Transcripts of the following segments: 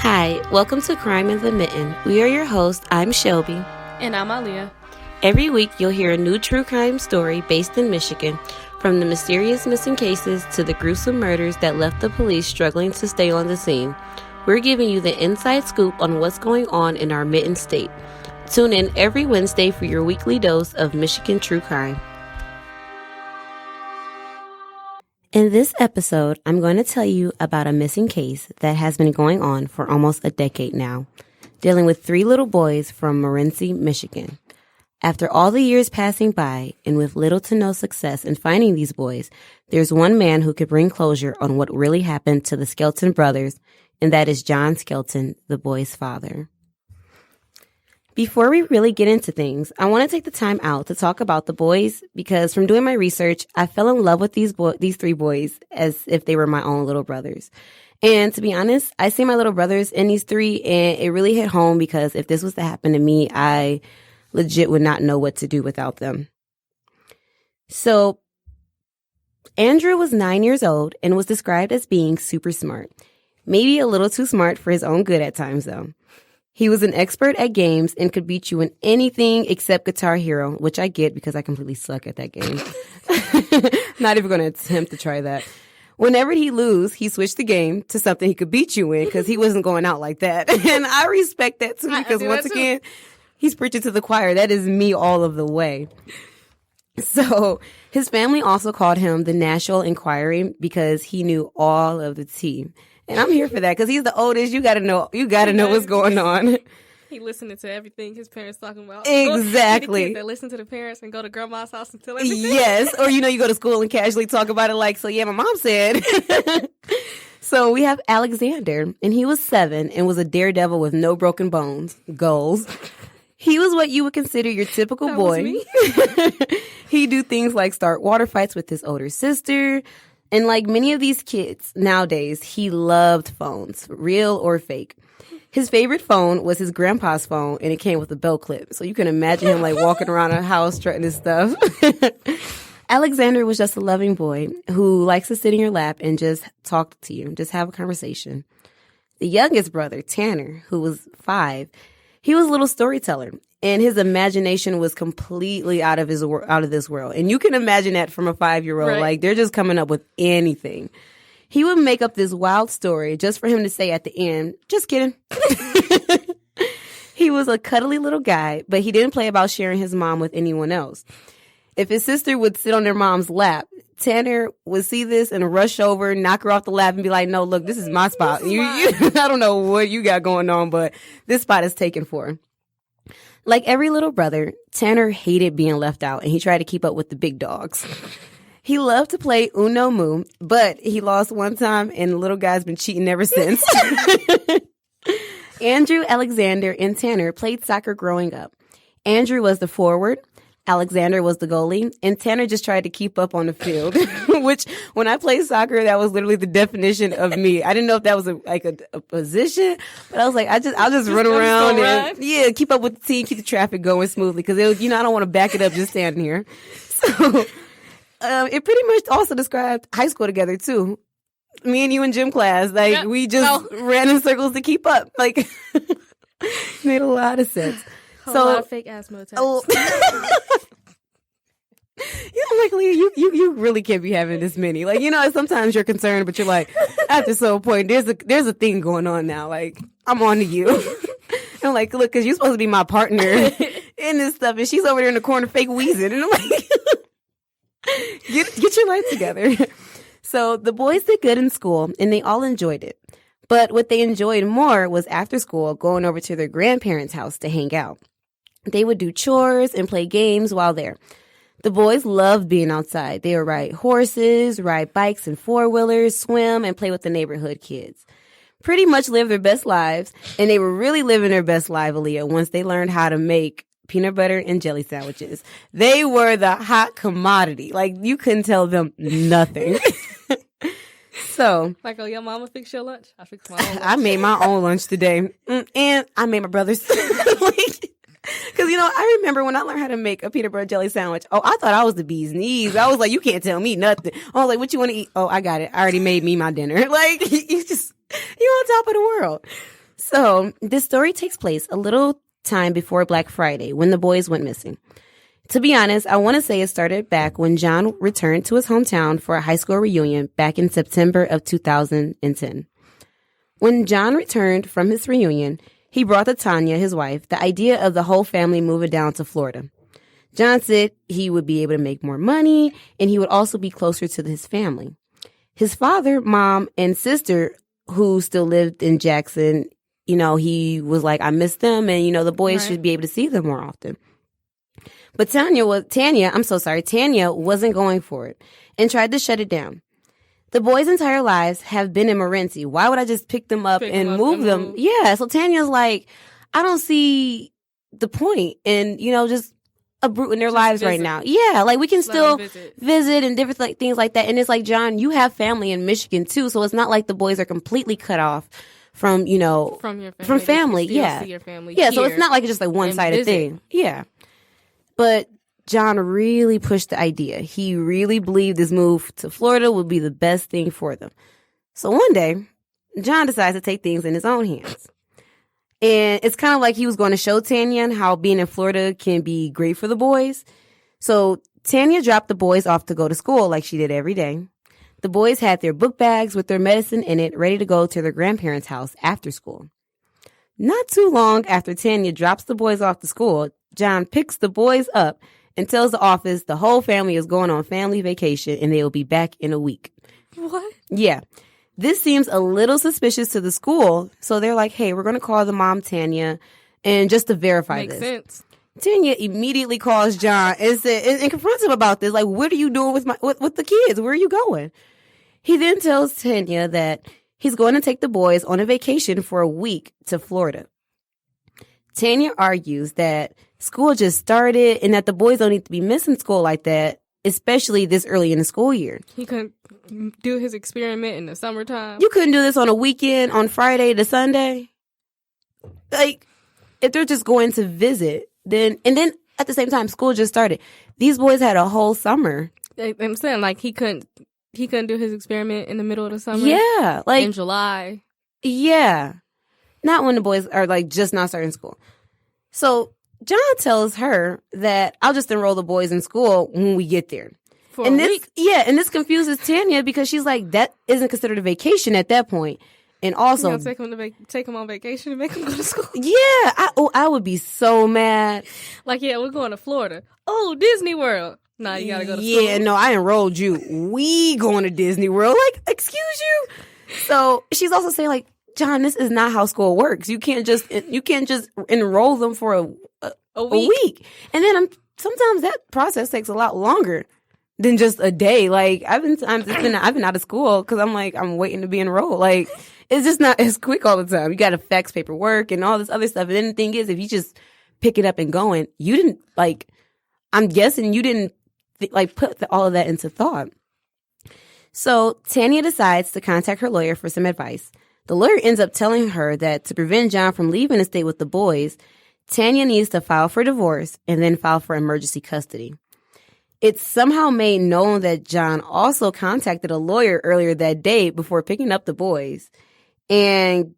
Hi, welcome to Crime in the Mitten. We are your hosts. I'm Shelby. And I'm Alia. Every week, you'll hear a new true crime story based in Michigan, from the mysterious missing cases to the gruesome murders that left the police struggling to stay on the scene. We're giving you the inside scoop on what's going on in our Mitten state. Tune in every Wednesday for your weekly dose of Michigan true crime. In this episode, I'm going to tell you about a missing case that has been going on for almost a decade now, dealing with 3 little boys from Morenci, Michigan. After all the years passing by, and with little to no success in finding these boys, there's one man who could bring closure on what really happened to the Skelton brothers, and that is John Skelton, the boys' father. Before we really get into things, I want to take the time out to talk about the boys because from doing my research, I fell in love with these 3 boys as if they were my own little brothers. And to be honest, I see my little brothers in these 3 and it really hit home because if this was to happen to me, I legit would not know what to do without them. So Andrew was 9 years old and was described as being super smart. Maybe a little too smart for his own good at times though. He was an expert at games and could beat you in anything except Guitar Hero, which I get because I completely suck at that game. Not even going to attempt to try that. Whenever he'd lose, he switched the game to something he could beat you in because he wasn't going out like that. And I respect that too because once again, he's preaching to the choir. That is me all of the way. So his family also called him the National Enquirer because he knew all of the tea. And I'm here for that because he's the oldest. You gotta know what's going on. He listening to everything his parents talking about. Exactly. The kids that listen to the parents and go to grandma's house and tell everything. Yes, or you go to school and casually talk about it like, so yeah, my mom said. So we have Alexander, and he was 7 and was a daredevil with no broken goals. He was what you would consider your typical boy. He'd do things like start water fights with his older sister. And like many of these kids nowadays, he loved phones, real or fake. His favorite phone was his grandpa's phone, and it came with a belt clip. So you can imagine him like walking around a house strutting his stuff. Alexander was just a loving boy who likes to sit in your lap and just talk to you, just have a conversation. The youngest brother, Tanner, who was 5, he was a little storyteller. And his imagination was completely out of this world. And you can imagine that from a 5-year-old. Right. Like, they're just coming up with anything. He would make up this wild story just for him to say at the end, just kidding. He was a cuddly little guy, but he didn't play about sharing his mom with anyone else. If his sister would sit on their mom's lap, Tanner would see this and rush over, knock her off the lap and be like, no, look, this is my spot. I don't know what you got going on, but this spot is taken for her. Like every little brother, Tanner hated being left out, and he tried to keep up with the big dogs. He loved to play Uno Moo, but he lost one time, and the little guy's been cheating ever since. Andrew, Alexander, and Tanner played soccer growing up. Andrew was the forward, Alexander was the goalie, and Tanner just tried to keep up on the field, which when I played soccer, that was literally the definition of me. I didn't know if that was a position, but I was like, I'll just run around and keep up with the team, keep the traffic going smoothly because it was, I don't want to back it up just standing here. So it pretty much also described high school together too. Me and you in gym class, we just ran in circles to keep up. Like, made a lot of sense. A lot of fake asthma attacks. Leah, you really can't be having this many. Like, sometimes you're concerned, but you're like, after some point, there's a thing going on now. Like, I'm on to you. I'm like, look, because you're supposed to be my partner in this stuff, and she's over there in the corner fake wheezing, and I'm like, get your life together. So the boys did good in school, and they all enjoyed it. But what they enjoyed more was after school going over to their grandparents' house to hang out. They would do chores and play games while there. The boys loved being outside. They would ride horses, ride bikes and 4-wheelers, swim, and play with the neighborhood kids. Pretty much live their best lives, and they were really living their best life, Alia, once they learned how to make peanut butter and jelly sandwiches. They were the hot commodity. Like, you couldn't tell them nothing. So, like, your mama fix your lunch? I fixed my own lunch. I made my own lunch today, and I made my brother's. Because, I remember when I learned how to make a peanut butter jelly sandwich, I thought I was the bee's knees. I was like, you can't tell me nothing. I was like, what you want to eat? Oh, I got it. I already made me my dinner. Like, you're on top of the world. So this story takes place a little time before Black Friday when the boys went missing. To be honest, I want to say it started back when John returned to his hometown for a high school reunion back in September of 2010. When John returned from his reunion, he brought to Tanya, his wife, the idea of the whole family moving down to Florida. John said he would be able to make more money and he would also be closer to his family. His father, mom, and sister, who still lived in Jackson, he was like, I miss them and, the boys should be able to see them more often. But Tanya wasn't going for it and tried to shut it down. The boys' entire lives have been in Morenci. Why would I just pick them up and move them? Yeah. So Tanya's like, I don't see the point in, just uprooting their lives right now. Yeah. Like we can still visit and different things like that. And it's like, John, you have family in Michigan too. So it's not like the boys are completely cut off from, from family. Yeah. See your family so it's not like it's just like one-sided thing. Yeah. But John really pushed the idea. He really believed this move to Florida would be the best thing for them. So one day, John decides to take things in his own hands. And it's kind of like he was going to show Tanya how being in Florida can be great for the boys. So Tanya dropped the boys off to go to school like she did every day. The boys had their book bags with their medicine in it, ready to go to their grandparents' house after school. Not too long after Tanya drops the boys off to school, John picks the boys up and tells the office the whole family is going on family vacation and they will be back in a week. What? Yeah. This seems a little suspicious to the school, so they're like, hey, we're going to call the mom, Tanya, and just to verify this. Makes sense. Tanya immediately calls John and confronts him about this. Like, what are you doing with the kids? Where are you going? He then tells Tanya that he's going to take the boys on a vacation for a week to Florida. Tanya argues that school just started and that the boys don't need to be missing school like that, especially this early in the school year. He couldn't do his experiment in the summertime. You couldn't do this on a weekend, on Friday to Sunday. Like, if they're just going to visit, then at the same time, school just started. These boys had a whole summer. I'm saying, like, he couldn't do his experiment in the middle of the summer. Yeah, like in July. Yeah, not when the boys are like just not starting school. So John tells her that I'll just enroll the boys in school when we get there. For a week? Yeah, and this confuses Tanya because she's like, that isn't considered a vacation at that point. And also, you know, take him on vacation and make him go to school. Yeah, I would be so mad. Like, yeah, we're going to Florida. Oh, Disney World. Nah, you gotta go to school. Yeah, no, I enrolled you. We going to Disney World. Like, excuse you? So she's also saying, like, John, this is not how school works. You can't just enroll them for a week. And then sometimes that process takes a lot longer than just a day. Like, I've been out of school because I'm waiting to be enrolled. Like, it's just not as quick all the time. You got to fax paperwork and all this other stuff. And then the thing is, if you just pick it up and going, you didn't I'm guessing you didn't put all of that into thought. So Tanya decides to contact her lawyer for some advice. The lawyer ends up telling her that to prevent John from leaving the state with the boys, Tanya needs to file for divorce and then file for emergency custody. It's somehow made known that John also contacted a lawyer earlier that day before picking up the boys. And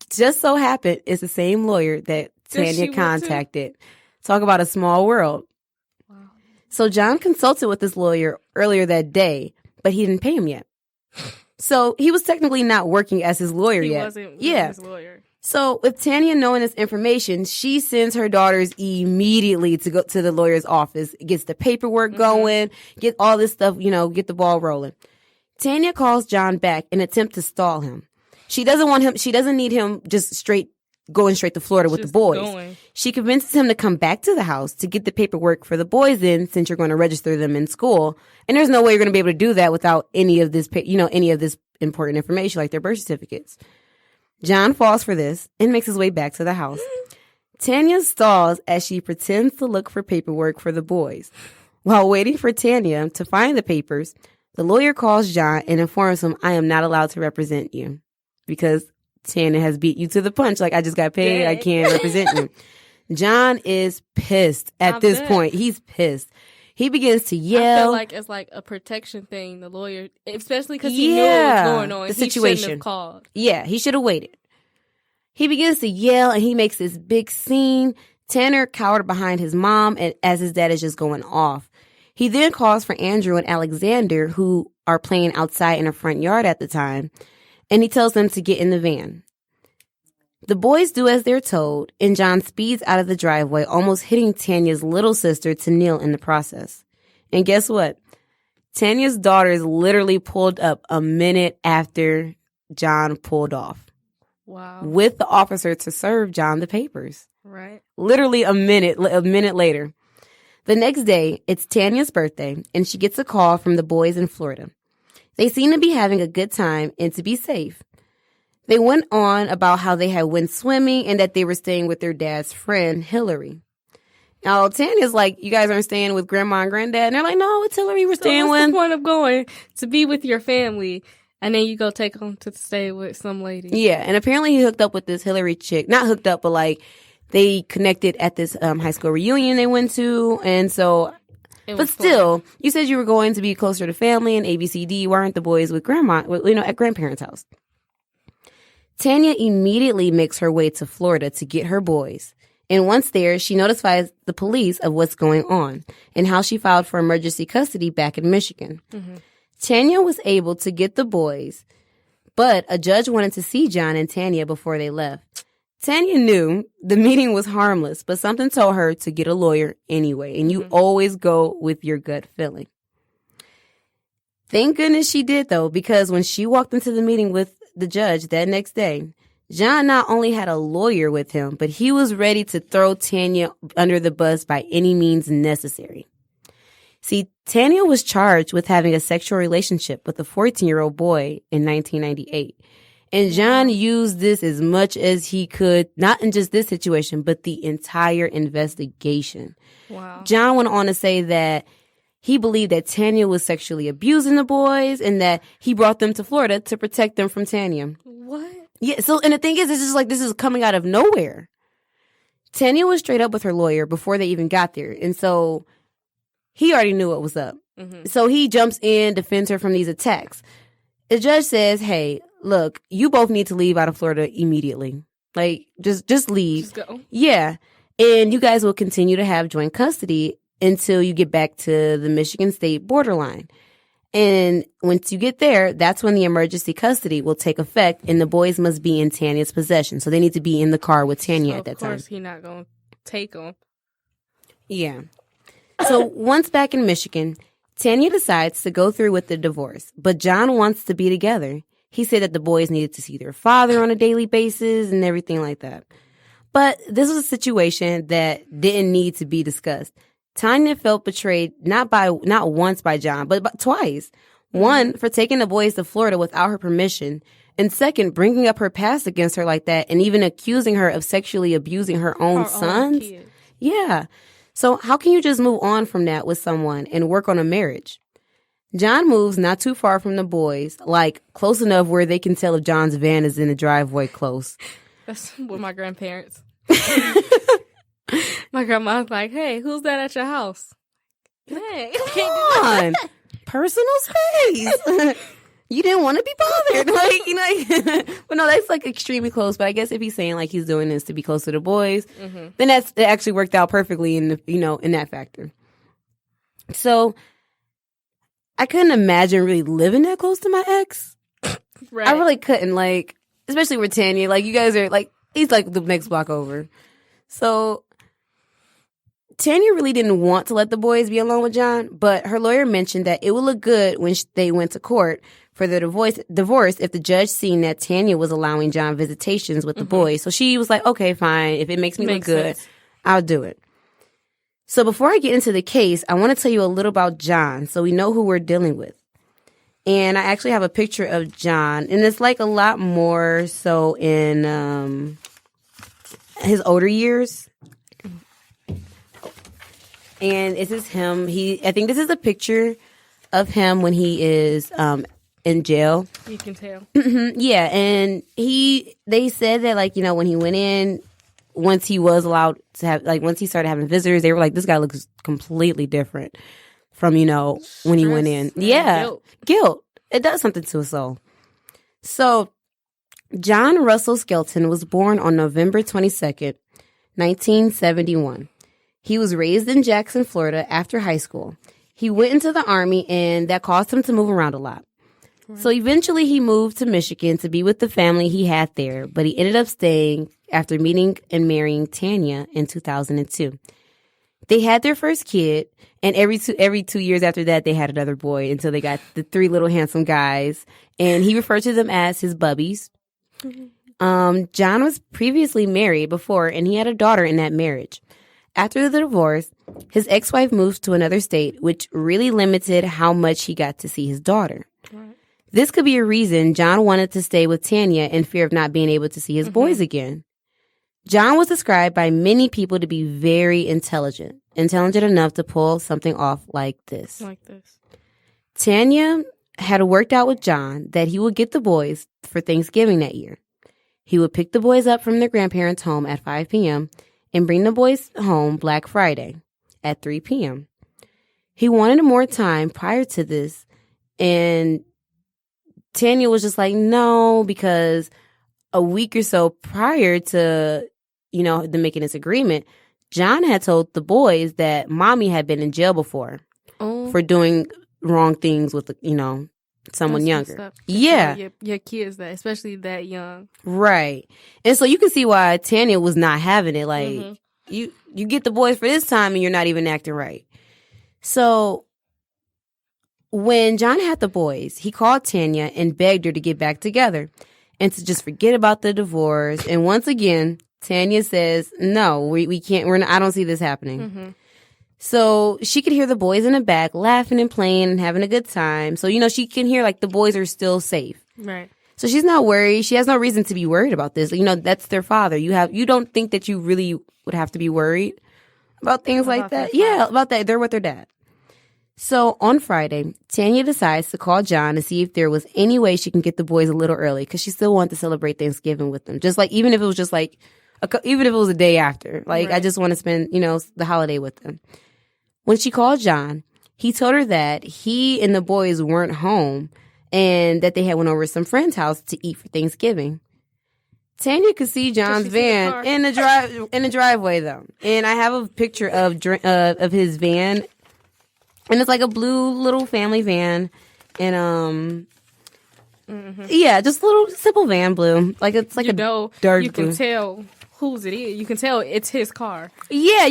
just so happened it's the same lawyer that Tanya contacted. Talk about a small world. Wow. So John consulted with this lawyer earlier that day, but he didn't pay him yet. So he was technically not working as his lawyer yet. He wasn't his lawyer. So with Tanya knowing this information, she sends her daughters immediately to go to the lawyer's office, gets the paperwork going, get all this stuff, get the ball rolling. Tanya calls John back in an attempt to stall him. She doesn't need him just going straight to Florida with the boys. She convinces him to come back to the house to get the paperwork for the boys in, since you're going to register them in school. And there's no way you're going to be able to do that without any of this, any of this important information like their birth certificates. John falls for this and makes his way back to the house. Tanya stalls as she pretends to look for paperwork for the boys. While waiting for Tanya to find the papers, the lawyer calls John and informs him, I am not allowed to represent you because Tanya has beat you to the punch. Like, I just got paid. I can't represent you. John is pissed at this point. He's pissed. He begins to yell. I feel like it's like a protection thing, the lawyer, especially because he knew what was going on. The situation. He shouldn't have called. Yeah, he should have waited. He begins to yell and he makes this big scene. Tanner cowered behind his mom as his dad is just going off. He then calls for Andrew and Alexander, who are playing outside in a front yard at the time, and he tells them to get in the van. The boys do as they're told, and John speeds out of the driveway, almost hitting Tanya's little sister to kneel in the process. And guess what? Tanya's daughters literally pulled up a minute after John pulled off. Wow. With the officer to serve John the papers. Right. Literally a minute later. The next day, it's Tanya's birthday, and she gets a call from the boys in Florida. They seem to be having a good time and to be safe. They went on about how they had went swimming and that they were staying with their dad's friend, Hillary. Now, Tanya's like, you guys aren't staying with Grandma and Granddad? And they're like, no, it's Hillary we're staying with. What's the point of going to be with your family and then you go take them to stay with some lady? Yeah, and apparently he hooked up with this Hillary chick. Not hooked up, but like they connected at this high school reunion they went to. And so, but still, you said you were going to be closer to family and ABCD. Why aren't the boys with Grandma, at grandparents' house? Tanya immediately makes her way to Florida to get her boys. And once there, she notifies the police of what's going on and how she filed for emergency custody back in Michigan. Mm-hmm. Tanya was able to get the boys, but a judge wanted to see John and Tanya before they left. Tanya knew the meeting was harmless, but something told her to get a lawyer anyway, and you always go with your gut feeling. Thank goodness she did, though, because when she walked into the meeting with the judge that next day, John not only had a lawyer with him, but he was ready to throw Tanya under the bus by any means necessary. See, Tanya was charged with having a sexual relationship with a 14-year-old boy in 1998. And John used this as much as he could, not in just this situation, but the entire investigation. Wow. John went on to say that he believed that Tanya was sexually abusing the boys and that he brought them to Florida to protect them from Tanya. What? Yeah, so, and the thing is, it's just like, this is coming out of nowhere. Tanya was straight up with her lawyer before they even got there. And so he already knew what was up. Mm-hmm. So he jumps in, defends her from these attacks. The judge says, hey, look, you both need to leave out of Florida immediately. Like, just leave. Just go. Yeah. And you guys will continue to have joint custody until you get back to the Michigan state borderline. And once you get there, that's when the emergency custody will take effect and the boys must be in Tanya's possession. So they need to be in the car with Tanya at that time. Of course he's not going to take them. Yeah. So once back in Michigan, Tanya decides to go through with the divorce, but John wants to be together. He said that the boys needed to see their father on a daily basis and everything like that. But this was a situation that didn't need to be discussed. Tanya felt betrayed not once by John, but twice. One, for taking the boys to Florida without her permission. And second, bringing up her past against her like that and even accusing her of sexually abusing her own sons. Yeah. So how can you just move on from that with someone and work on a marriage? John moves not too far from the boys, like close enough where they can tell if John's van is in the driveway close. That's with my grandparents. My grandma's like, hey, who's that at your house? Hey, come on. Personal space. You didn't want to be bothered. But no, that's like extremely close. But I guess if he's saying like he's doing this to be close to the boys, then it actually worked out perfectly in that factor. So I couldn't imagine really living that close to my ex. Right. I really couldn't, like, especially with Tanya. Like, you guys are like, he's like the next block over. So Tanya really didn't want to let the boys be alone with John, but her lawyer mentioned that it would look good when they went to court for the divorce if the judge seen that Tanya was allowing John visitations with the boys. So she was like, okay, fine. If it makes me look good, I'll do it. So before I get into the case, I want to tell you a little about John so we know who we're dealing with. And I actually have a picture of John, and it's like a lot more so in his older years. And this is him. I think this is a picture of him when he is in jail. You can tell. Yeah, and they said that, like, when he went in, once he was allowed to have, like, once he started having visitors, they were like, this guy looks completely different from, when he went in. Yeah, guilt. It does something to a soul. So John Russell Skelton was born on November 22nd, 1971. He was raised in Jackson, Florida after high school. He went into the Army, and that caused him to move around a lot. Right. So eventually he moved to Michigan to be with the family he had there, but he ended up staying after meeting and marrying Tanya in 2002. They had their first kid, and every 2 years after that, they had another boy until they got the 3 little handsome guys, and he referred to them as his bubbies. Mm-hmm. John was previously married before, and he had a daughter in that marriage. After the divorce, his ex-wife moved to another state, which really limited how much he got to see his daughter. Right. This could be a reason John wanted to stay with Tanya in fear of not being able to see his boys again. John was described by many people to be very intelligent enough to pull something off like this. Tanya had worked out with John that he would get the boys for Thanksgiving that year. He would pick the boys up from their grandparents' home at 5 p.m., and bring the boys home Black Friday at 3 p.m. He wanted more time prior to this, and Tanya was just like, no, because a week or so prior to, them making this agreement, John had told the boys that mommy had been in jail before for doing wrong things with, someone younger. Yeah. Your kids, especially that young. Right. And so you can see why Tanya was not having it. Like, you get the boys for this time and you're not even acting right. So when John had the boys, he called Tanya and begged her to get back together and to just forget about the divorce. And once again, Tanya says, no, we can't. I don't see this happening. Mm-hmm. So she could hear the boys in the back laughing and playing and having a good time. So, she can hear like the boys are still safe. Right. So she's not worried. She has no reason to be worried about this. That's their father. You don't think that you really would have to be worried about things like that. Yeah, about that. They're with their dad. So on Friday, Tanya decides to call John to see if there was any way she can get the boys a little early because she still wanted to celebrate Thanksgiving with them. Just like, even if it was just like, even if it was a day after. Like, right. I just want to spend, the holiday with them. When she called John, he told her that he and the boys weren't home and that they had went over to some friend's house to eat for Thanksgiving. Tanya could see John's van in the driveway though, and I have a picture of his van, and it's like a blue little family van, and yeah, just a little simple van blue, like it's like dark blue. You can tell whose it is. You can tell it's his car. Yeah,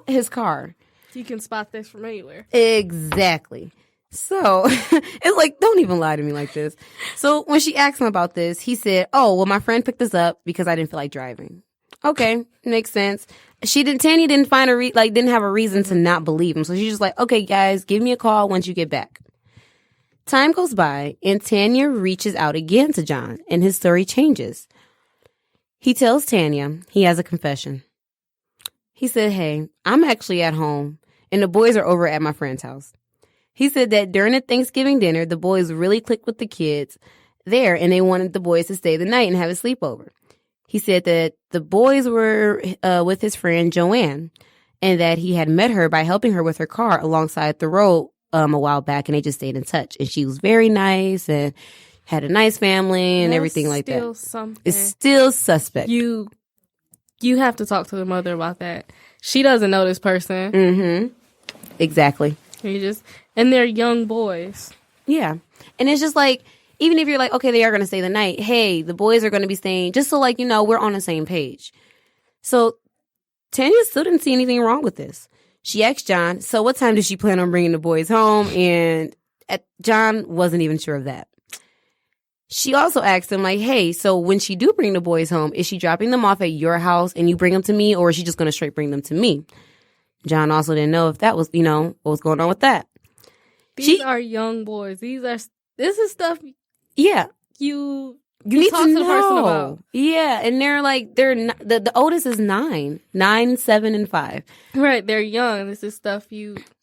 his car. You can spot this from anywhere. Exactly. So it's like, don't even lie to me like this. So when she asked him about this, he said, oh, well, my friend picked us up because I didn't feel like driving. Okay, makes sense. Tanya didn't find didn't have a reason to not believe him. So she's just like, okay, guys, give me a call once you get back. Time goes by and Tanya reaches out again to John and his story changes. He tells Tanya he has a confession. He said, hey, I'm actually at home and the boys are over at my friend's house. He said that during the Thanksgiving dinner, the boys really clicked with the kids there and they wanted the boys to stay the night and have a sleepover. He said that the boys were with his friend Joanne and that he had met her by helping her with her car alongside the road a while back, and they just stayed in touch. And she was very nice and had a nice family and everything like that. It's still suspect. You have to talk to the mother about that. She doesn't know this person. Mm-hmm. Exactly. And they're young boys. Yeah. And it's just like, even if you're like, okay, they are going to stay the night. Hey, the boys are going to be staying, just so we're on the same page. So Tanya still didn't see anything wrong with this. She asked John, so what time does she plan on bringing the boys home? And John wasn't even sure of that. She also asked him, hey, so when she do bring the boys home, is she dropping them off at your house and you bring them to me, or is she just going to straight bring them to me? John also didn't know if that was, what was going on with that. These are young boys. This is stuff. Yeah. You need talk to the person about. Yeah. And the oldest is 9, 7, and 5. Right. They're young. This is stuff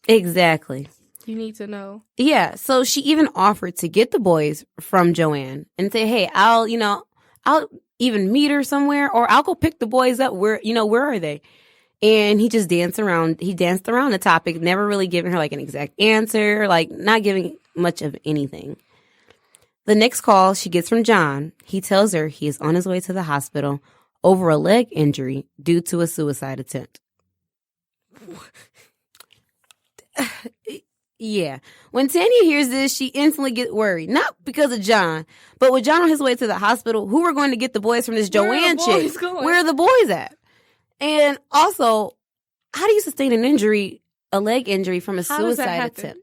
Exactly. You need to know. Yeah. So she even offered to get the boys from Joanne and say, hey, I'll even meet her somewhere, or I'll go pick the boys up. Where are they? And he just danced around. He danced around the topic, never really giving her an exact answer, not giving much of anything. The next call she gets from John, he tells her he is on his way to the hospital over a leg injury due to a suicide attempt. Yeah. When Tanya hears this, she instantly gets worried. Not because of John, but with John on his way to the hospital, who are going to get the boys from this Joanne chick? Where are the boys at? And also, how do you sustain an injury, a leg injury from a suicide attempt?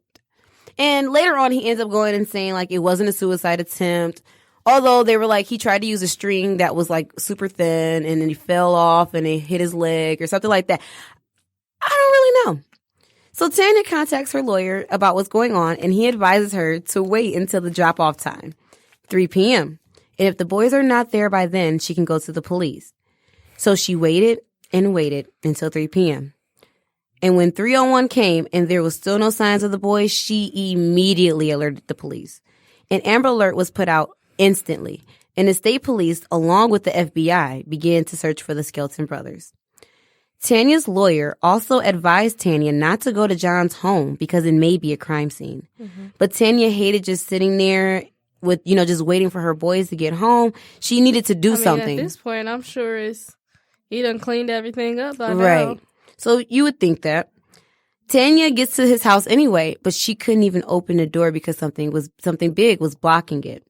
And later on, he ends up going and saying, like, it wasn't a suicide attempt. Although they were like, he tried to use a string that was, like, super thin, and then he fell off and it hit his leg or something like that. I don't really know. So Tanya contacts her lawyer about what's going on, and he advises her to wait until the drop-off time, 3 p.m. And if the boys are not there by then, she can go to the police. So she waited and waited until 3 p.m. And when 3:01 came and there was still no signs of the boys, she immediately alerted the police. An Amber Alert was put out instantly, and the state police, along with the FBI, began to search for the Skelton brothers. Tanya's lawyer also advised Tanya not to go to John's home because it may be a crime scene. Mm-hmm. But Tanya hated just sitting there with, just waiting for her boys to get home. She needed to do something. At this point, I'm sure he done cleaned everything up by right now. So you would think that. Tanya gets to his house anyway, but she couldn't even open the door because something big was blocking it.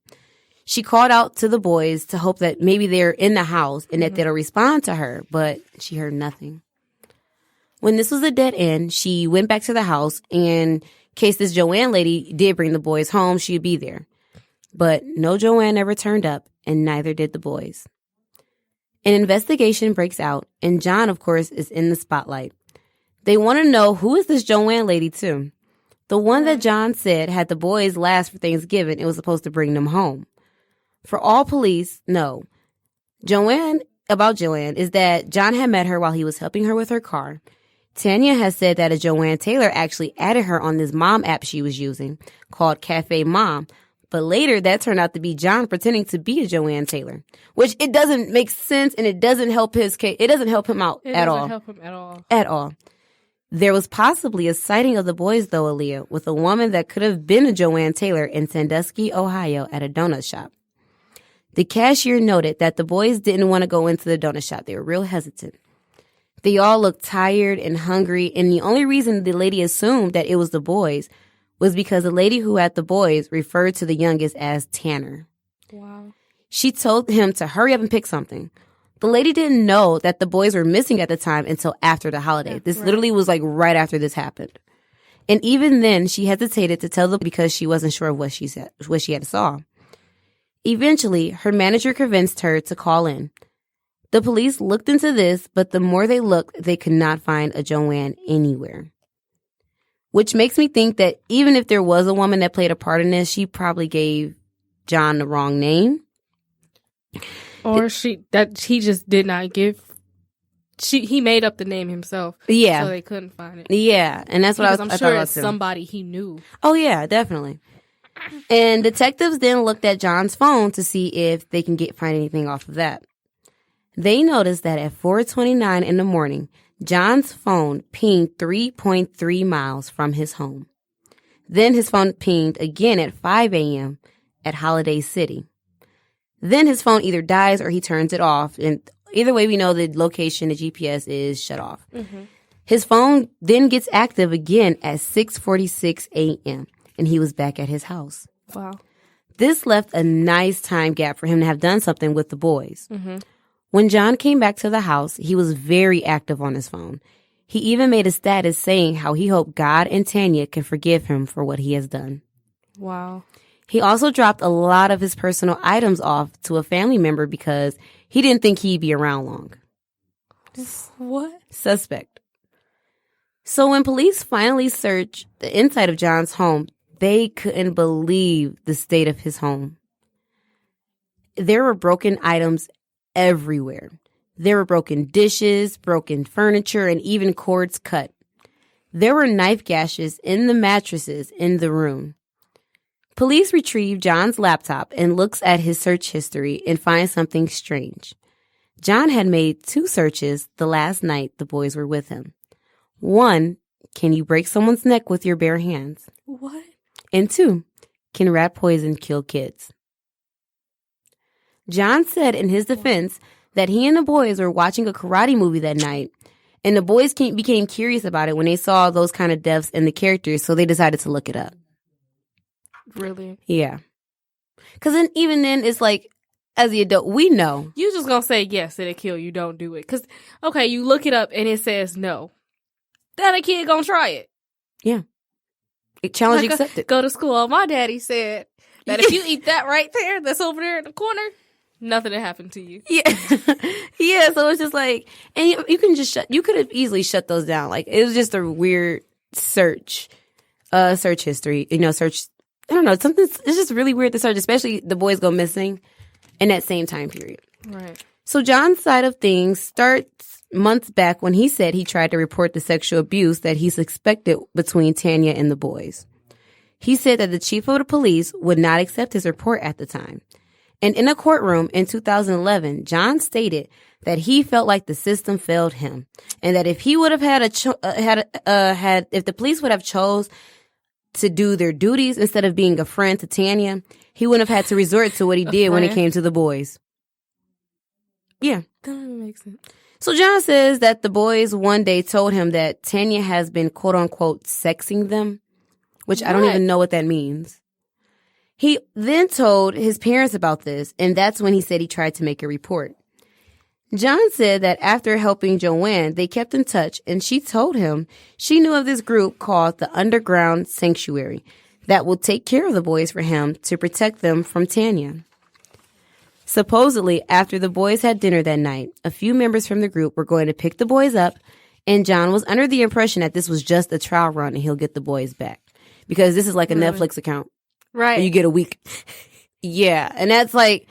She called out to the boys to hope that maybe they're in the house and that they'll respond to her, but she heard nothing. When this was a dead end, she went back to the house, and in case this Joanne lady did bring the boys home, she'd be there. But no Joanne ever turned up, and neither did the boys. An investigation breaks out, and John, of course, is in the spotlight. They want to know who is this Joanne lady, too. The one that John said had the boys last for Thanksgiving and was supposed to bring them home. For all police know, Joanne is that John had met her while he was helping her with her car. Tanya has said that a Joanne Taylor actually added her on this mom app she was using called Cafe Mom. But later that turned out to be John pretending to be a Joanne Taylor, which it doesn't make sense, and it doesn't help his case. It doesn't help him out at all. It doesn't help him at all. At all. There was possibly a sighting of the boys, though, Alia, with a woman that could have been a Joanne Taylor in Sandusky, Ohio, at a donut shop. The cashier noted that the boys didn't want to go into the donut shop. They were real hesitant. They all looked tired and hungry, and the only reason the lady assumed that it was the boys was because the lady who had the boys referred to the youngest as Tanner. Wow. She told him to hurry up and pick something. The lady didn't know that the boys were missing at the time until after the holiday. This literally was like right after this happened. And even then, she hesitated to tell them because she wasn't sure of what she had saw. Eventually, her manager convinced her to call in. The police looked into this, but the more they looked, they could not find a Joanne anywhere. Which makes me think that even if there was a woman that played a part in this, she probably gave John the wrong name. Or he just did not give. He made up the name himself. Yeah. So they couldn't find it. Yeah, and that's what I thought about sure it's too. somebody he knew. Oh yeah, definitely. And detectives then looked at John's phone to see if they can find anything off of that. They noticed that at 4:29 in the morning, John's phone pinged 3.3 miles from his home. Then his phone pinged again at 5 a.m. at Holiday City. Then his phone either dies or he turns it off. And either way, we know the location, the GPS is shut off. Mm-hmm. His phone then gets active again at 6:46 a.m. and he was back at his house. Wow. This left a nice time gap for him to have done something with the boys. Mm-hmm. When John came back to the house, he was very active on his phone. He even made a status saying how he hoped God and Tanya can forgive him for what he has done. Wow. He also dropped a lot of his personal items off to a family member because he didn't think he'd be around long. What? Suspect. So when police finally searched the inside of John's home, they couldn't believe the state of his home. There were broken items everywhere. There were broken dishes, broken furniture, and even cords cut. There were knife gashes in the mattresses in the room. Police retrieve John's laptop and looks at his search history and finds something strange. John had made 2 searches the last night the boys were with him. 1, can you break someone's neck with your bare hands? What? And 2, can rat poison kill kids? John said in his defense that he and the boys were watching a karate movie that night, and the boys became curious about it when they saw those kind of deaths in the characters, so they decided to look it up. Really? Yeah. Because even then, it's like, as the adult, we know. You just gonna say yes, it'll kill you, don't do it. Because, okay, you look it up and it says no. Then a kid gonna try it. Yeah. Challenge accepted. Go to school. My daddy said that if you eat that right there, that's over there in the corner, nothing will happen to you. Yeah. Yeah, so it's just like, and you can just you could have easily shut those down. Like, it was just a weird search history, search, I don't know, it's just really weird to search, especially the boys go missing in that same time period. Right. So John's side of things starts months back when he said he tried to report the sexual abuse that he suspected between Tanya and the boys. He said that the chief of the police would not accept his report at the time. And in a courtroom in 2011, John stated that he felt like the system failed him, and that if he would have if the police would have chose to do their duties instead of being a friend to Tanya, he wouldn't have had to resort to what he did when it came to the boys. Yeah. That makes sense. So John says that the boys one day told him that Tanya has been quote unquote sexing them, which I don't even know what that means. He then told his parents about this, and that's when he said he tried to make a report. John said that after helping Joanne, they kept in touch, and she told him she knew of this group called the Underground Sanctuary that will take care of the boys for him to protect them from Tanya. Supposedly, after the boys had dinner that night, a few members from the group were going to pick the boys up, and John was under the impression that this was just a trial run and he'll get the boys back. Because this is like a Netflix account. Right. You get a week. Yeah. And that's like,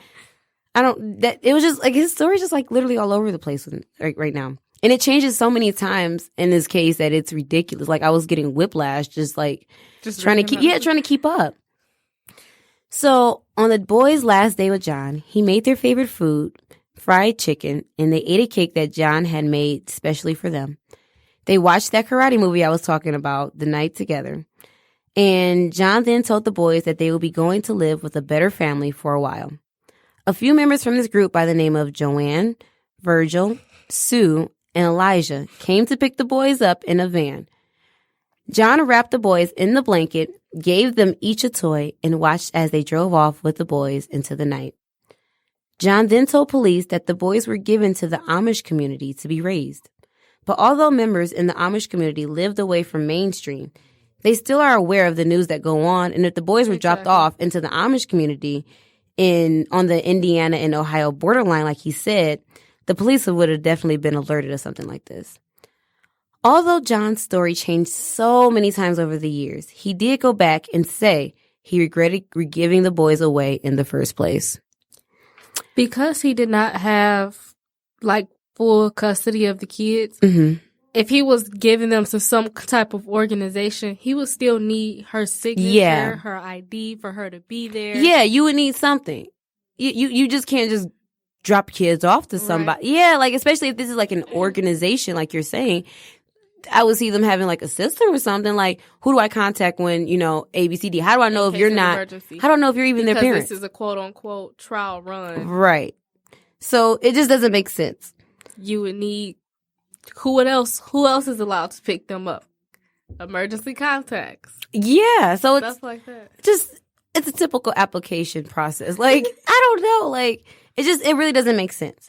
it was just like, his story's just like literally all over the place right now. And it changes so many times in this case that it's ridiculous. Like, I was getting whiplash just trying to keep up. So on the boys' last day with John, he made their favorite food, fried chicken, and they ate a cake that John had made specially for them. They watched that karate movie I was talking about the night together. And John then told the boys that they would be going to live with a better family for a while. A few members from this group by the name of Joanne, Virgil, Sue, and Elijah came to pick the boys up in a van. John wrapped the boys in the blanket, gave them each a toy, and watched as they drove off with the boys into the night. John then told police that the boys were given to the Amish community to be raised. But although members in the Amish community lived away from mainstream, they still are aware of the news that go on, and if the boys were dropped off into the Amish community on the Indiana and Ohio borderline, like he said, the police would have definitely been alerted of something like this. Although John's story changed so many times over the years, he did go back and say he regretted giving the boys away in the first place. Because he did not have, full custody of the kids, if he was giving them to some type of organization, he would still need her signature, her ID for her to be there. Yeah, you would need something. You just can't just drop kids off to somebody. Right. Yeah, especially if this is an organization, like you're saying. I would see them having a system or something who do I contact when, ABCD? How do I know if you're not, emergency. How do I know if you're even their parents? This is a quote unquote trial run. Right. So it just doesn't make sense. You would need, who else is allowed to pick them up? Emergency contacts. Yeah. So it's stuff like that. It's a typical application process. I don't know. It really doesn't make sense.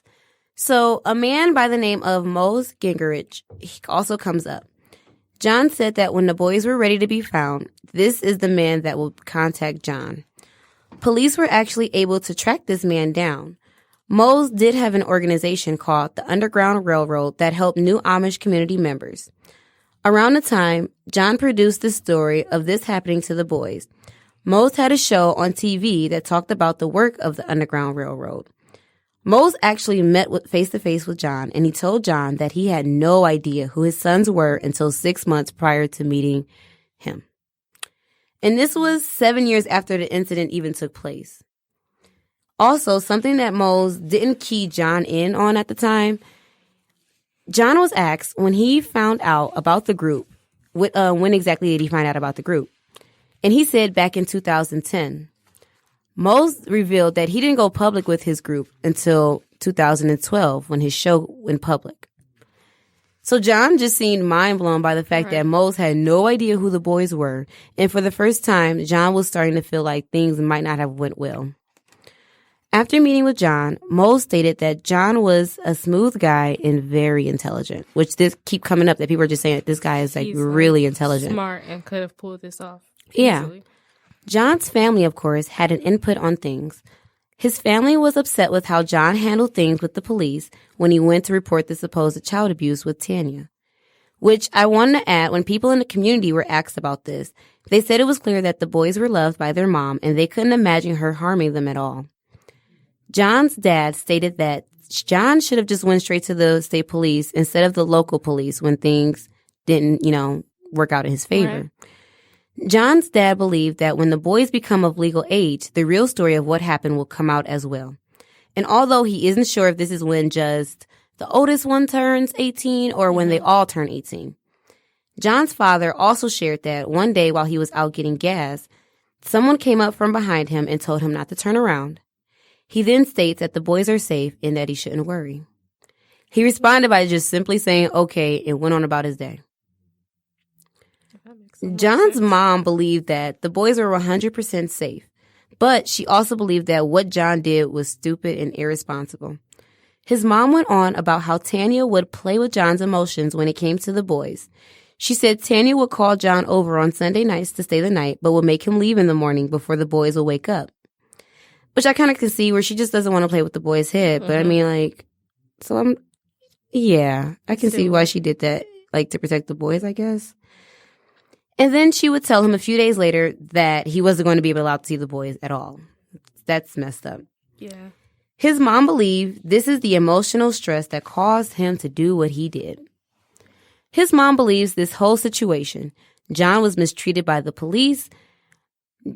So a man by the name of Mose Gingerich also comes up. John said that when the boys were ready to be found, this is the man that will contact John. Police were actually able to track this man down. Mose did have an organization called the Underground Railroad that helped new Amish community members. Around the time, John produced the story of this happening to the boys. Mose had a show on TV that talked about the work of the Underground Railroad. Mose actually met face-to-face with John, and he told John that he had no idea who his sons were until 6 months prior to meeting him. And this was 7 years after the incident even took place. Also, something that Mose didn't key John in on at the time, John was asked when he found out about the group, when exactly did he find out about the group? And he said back in 2010. Mose revealed that he didn't go public with his group until 2012 when his show went public. So John just seemed mind blown by the fact that Mose had no idea who the boys were. And for the first time, John was starting to feel like things might not have went well. After meeting with John, Mose stated that John was a smooth guy and very intelligent, which this keep coming up that people are just saying that this guy is like really intelligent. Smart and could have pulled this off. Yeah. Easily. John's family, of course, had an input on things. His family was upset with how John handled things with the police when he went to report the supposed child abuse with Tanya. Which I wanted to add, when people in the community were asked about this, they said it was clear that the boys were loved by their mom and they couldn't imagine her harming them at all. John's dad stated that John should have just went straight to the state police instead of the local police when things didn't, work out in his favor. Right. John's dad believed that when the boys become of legal age, the real story of what happened will come out as well. And although he isn't sure if this is when just the oldest one turns 18 or when they all turn 18. John's father also shared that one day while he was out getting gas, someone came up from behind him and told him not to turn around. He then states that the boys are safe and that he shouldn't worry. He responded by just simply saying okay and went on about his day. John's mom believed that the boys were 100% safe, but she also believed that what John did was stupid and irresponsible. His mom went on about how Tanya would play with John's emotions when it came to the boys. She said Tanya would call John over on Sunday nights to stay the night, but would make him leave in the morning before the boys would wake up. Which I kind of can see where she just doesn't want to play with the boy's head. But I mean, I can see why she did that, to protect the boys, I guess. And then she would tell him a few days later that he wasn't going to be allowed to see the boys at all. That's messed up. Yeah. His mom believed this is the emotional stress that caused him to do what he did. His mom believes this whole situation, John was mistreated by the police,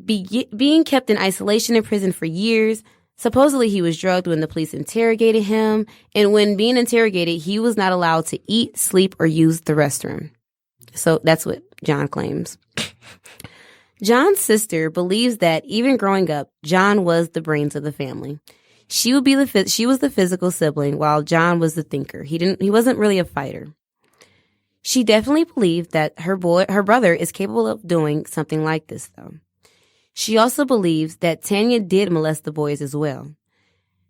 being kept in isolation in prison for years. Supposedly he was drugged when the police interrogated him. And when being interrogated, he was not allowed to eat, sleep, or use the restroom. So that's what John claims. John's sister believes that even growing up, John was the brains of the family. She was the physical sibling, while John was the thinker. He wasn't really a fighter. She definitely believed that her brother is capable of doing something like this, though. She also believes that Tanya did molest the boys as well.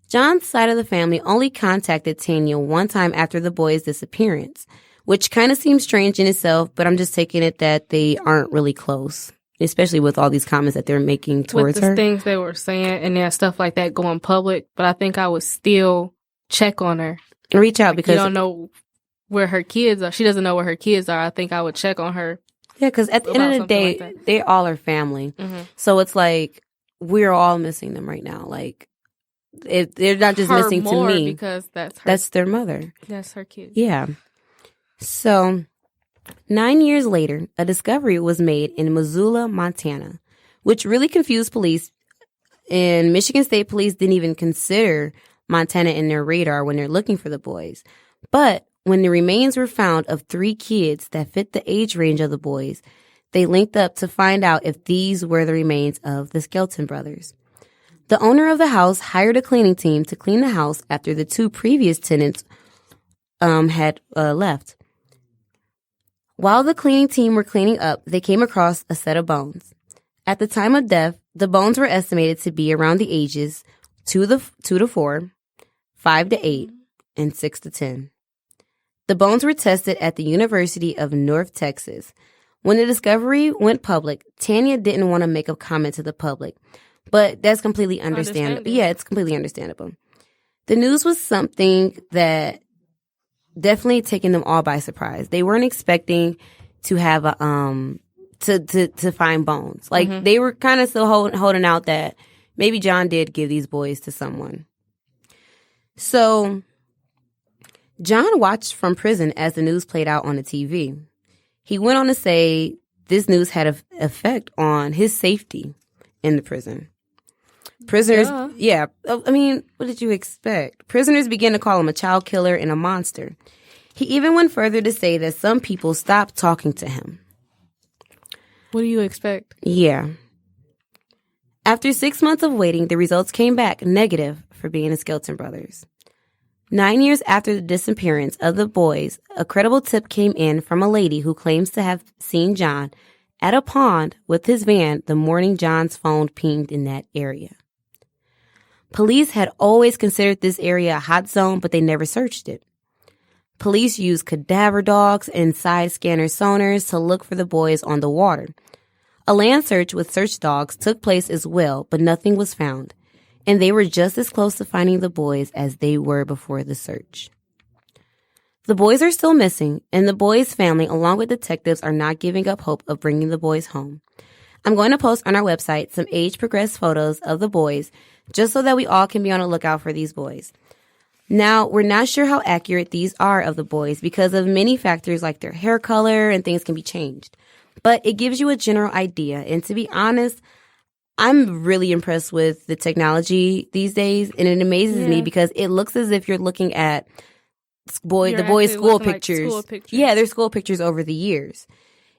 John's side of the family only contacted Tanya one time after the boys' disappearance, which kind of seems strange in itself, but I'm just taking it that they aren't really close, especially with all these comments that they're making towards her. With the things they were saying and then stuff like that going public, but I think I would still check on her. And reach out because you don't know where her kids are. She doesn't know where her kids are. I think I would check on her. Yeah, because at the end of the day, they all are family. Mm-hmm. So it's like, we're all missing them right now. They're not just missing to me. Because that's their mother. That's her kid. Yeah. So, 9 years later, a discovery was made in Missoula, Montana, which really confused police. And Michigan State Police didn't even consider Montana in their radar when they're looking for the boys. But when the remains were found of 3 kids that fit the age range of the boys, they linked up to find out if these were the remains of the Skelton brothers. The owner of the house hired a cleaning team to clean the house after the 2 previous tenants had left. While the cleaning team were cleaning up, they came across a set of bones. At the time of death, the bones were estimated to be around the ages 2 to 4, 5 to 8, and 6 to 10. The bones were tested at the University of North Texas. When the discovery went public, Tanya didn't want to make a comment to the public, but that's completely understandable. Yeah, it's completely understandable. The news was something that definitely taken them all by surprise. They weren't expecting to have to find bones. They were kind of still holding out that maybe John did give these boys to someone. So John watched from prison as the news played out on the TV. He went on to say this news had an effect on his safety in the prison. Prisoners, yeah. I mean, what did you expect? Prisoners began to call him a child killer and a monster. He even went further to say that some people stopped talking to him. What do you expect? Yeah. After 6 months of waiting, the results came back negative for being the Skelton brothers. 9 years after the disappearance of the boys, a credible tip came in from a lady who claims to have seen John at a pond with his van the morning John's phone pinged in that area. Police had always considered this area a hot zone, but they never searched it. Police used cadaver dogs and side scanner sonars to look for the boys on the water. A land search with search dogs took place as well, but nothing was found, and they were just as close to finding the boys as they were before the search. The boys are still missing, and the boys' family, along with detectives, are not giving up hope of bringing the boys home. I'm going to post on our website some age-progressed photos of the boys, just so that we all can be on the lookout for these boys. Now, we're not sure how accurate these are of the boys because of many factors like their hair color and things can be changed. But it gives you a general idea, and to be honest, I'm really impressed with the technology these days, and it amazes me because it looks as if you're looking at the boys' school pictures. Yeah, their school pictures over the years.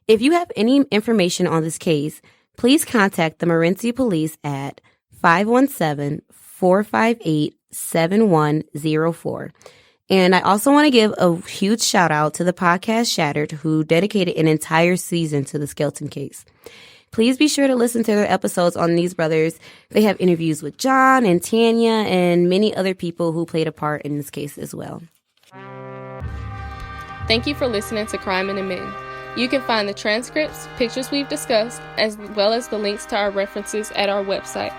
If you have any information on this case, please contact the Morenci Police at 517-458-7104. And I also want to give a huge shout out to the podcast Shattered, who dedicated an entire season to the Skelton case. Please be sure to listen to their episodes on these brothers. They have interviews with John and Tanya and many other people who played a part in this case as well. Thank you for listening to Crime in the Mitten. You can find the transcripts, pictures we've discussed, as well as the links to our references at our website.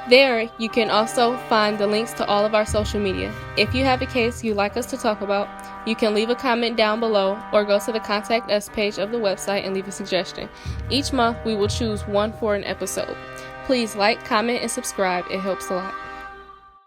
There, you can also find the links to all of our social media. If you have a case you'd like us to talk about, you can leave a comment down below or go to the Contact Us page of the website and leave a suggestion. Each month, we will choose one for an episode. Please like, comment, and subscribe. It helps a lot.